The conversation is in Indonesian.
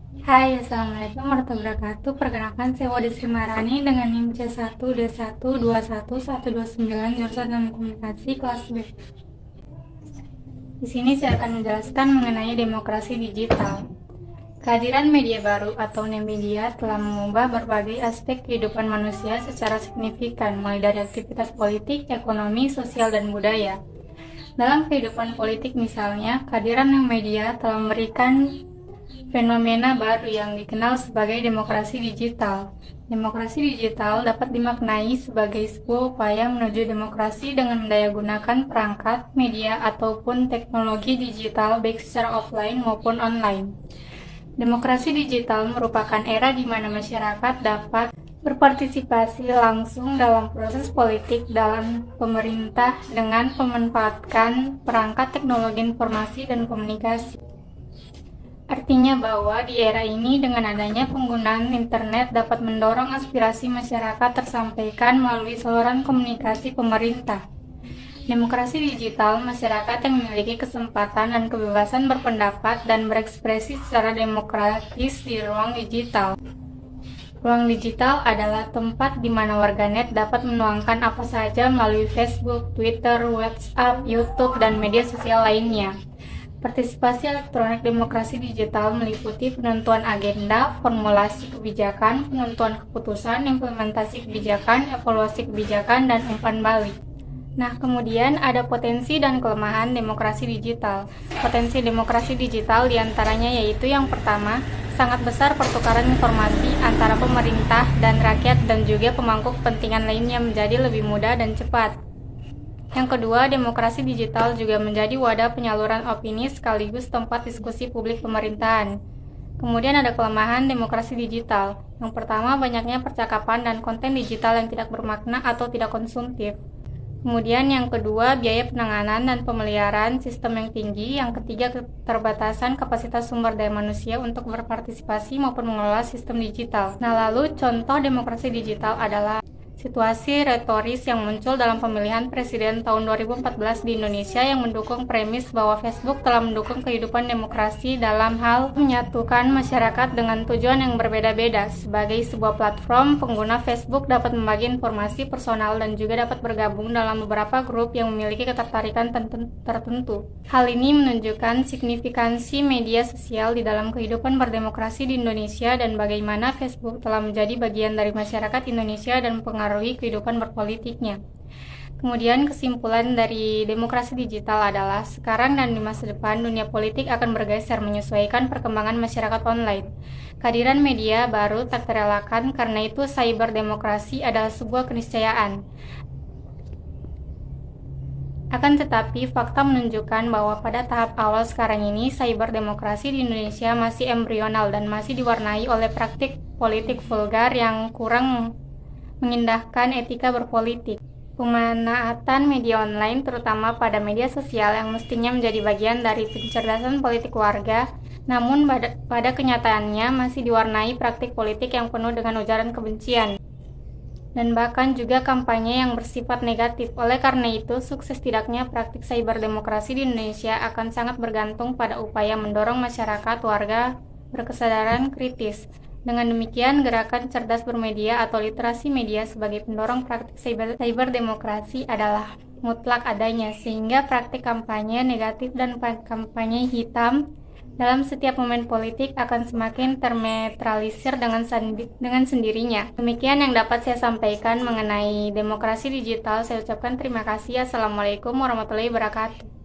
Hai, Assalamualaikum warahmatullahi wabarakatuh. Perkenalkan, saya Wadi Sri Marani dengan NIM C1D1212129 jurusan Ilmu Komunikasi kelas B. Di sini saya akan menjelaskan mengenai demokrasi digital. Kehadiran media baru atau media telah mengubah berbagai aspek kehidupan manusia secara signifikan, mulai dari aktivitas politik, ekonomi, sosial, dan budaya. Dalam kehidupan politik misalnya, kehadiran media telah memberikan fenomena baru yang dikenal sebagai demokrasi digital. Demokrasi digital dapat dimaknai sebagai sebuah upaya menuju demokrasi dengan mendayagunakan perangkat, media, ataupun teknologi digital baik secara offline maupun online. Demokrasi digital merupakan era di mana masyarakat dapat berpartisipasi langsung dalam proses politik dalam pemerintah dengan memanfaatkan perangkat teknologi informasi dan komunikasi. Artinya bahwa di era ini dengan adanya penggunaan internet dapat mendorong aspirasi masyarakat tersampaikan melalui saluran komunikasi pemerintah. Demokrasi digital, masyarakat yang memiliki kesempatan dan kebebasan berpendapat dan berekspresi secara demokratis di ruang digital. Ruang digital adalah tempat di mana warganet dapat menuangkan apa saja melalui Facebook, Twitter, WhatsApp, YouTube, dan media sosial lainnya. Partisipasi elektronik demokrasi digital meliputi penentuan agenda, formulasi kebijakan, penentuan keputusan, implementasi kebijakan, evaluasi kebijakan, dan umpan balik. Nah, kemudian ada potensi dan kelemahan demokrasi digital. Potensi demokrasi digital diantaranya yaitu yang pertama, sangat besar pertukaran informasi antara pemerintah dan rakyat dan juga pemangku kepentingan lainnya menjadi lebih mudah dan cepat. Yang kedua, demokrasi digital juga menjadi wadah penyaluran opini sekaligus tempat diskusi publik pemerintahan. Kemudian ada kelemahan demokrasi digital. Yang pertama, banyaknya percakapan dan konten digital yang tidak bermakna atau tidak konsumtif. Kemudian yang kedua, biaya penanganan dan pemeliharaan sistem yang tinggi. Yang ketiga, keterbatasan kapasitas sumber daya manusia untuk berpartisipasi maupun mengelola sistem digital. Nah, lalu contoh demokrasi digital adalah situasi retoris yang muncul dalam pemilihan presiden tahun 2014 di Indonesia yang mendukung premis bahwa Facebook telah mendukung kehidupan demokrasi dalam hal menyatukan masyarakat dengan tujuan yang berbeda-beda. Sebagai sebuah platform, pengguna Facebook dapat membagi informasi personal dan juga dapat bergabung dalam beberapa grup yang memiliki ketertarikan tertentu. Hal ini menunjukkan signifikansi media sosial di dalam kehidupan berdemokrasi di Indonesia dan bagaimana Facebook telah menjadi bagian dari masyarakat Indonesia dan mempengaruhi kehidupan berpolitiknya. Kemudian kesimpulan dari demokrasi digital adalah sekarang dan di masa depan dunia politik akan bergeser menyesuaikan perkembangan masyarakat online. Kehadiran media baru tak terelakkan, karena itu cyber demokrasi adalah sebuah keniscayaan. Akan tetapi, fakta menunjukkan bahwa pada tahap awal sekarang ini, cyber demokrasi di Indonesia masih embryonal dan masih diwarnai oleh praktik politik vulgar yang kurang mengindahkan etika berpolitik. Pemanfaatan media online, terutama pada media sosial yang mestinya menjadi bagian dari pencerdasan politik warga, namun pada kenyataannya masih diwarnai praktik politik yang penuh dengan ujaran kebencian dan bahkan juga kampanye yang bersifat negatif. Oleh karena itu, sukses tidaknya praktik cyber demokrasi di Indonesia akan sangat bergantung pada upaya mendorong masyarakat warga berkesadaran kritis. Dengan demikian, gerakan cerdas bermedia atau literasi media sebagai pendorong praktik cyber demokrasi adalah mutlak adanya, sehingga praktik kampanye negatif dan kampanye hitam dalam setiap momen politik akan semakin ternetralisir dengan sendirinya. Demikian yang dapat saya sampaikan mengenai demokrasi digital. Saya ucapkan terima kasih. Assalamualaikum warahmatullahi wabarakatuh.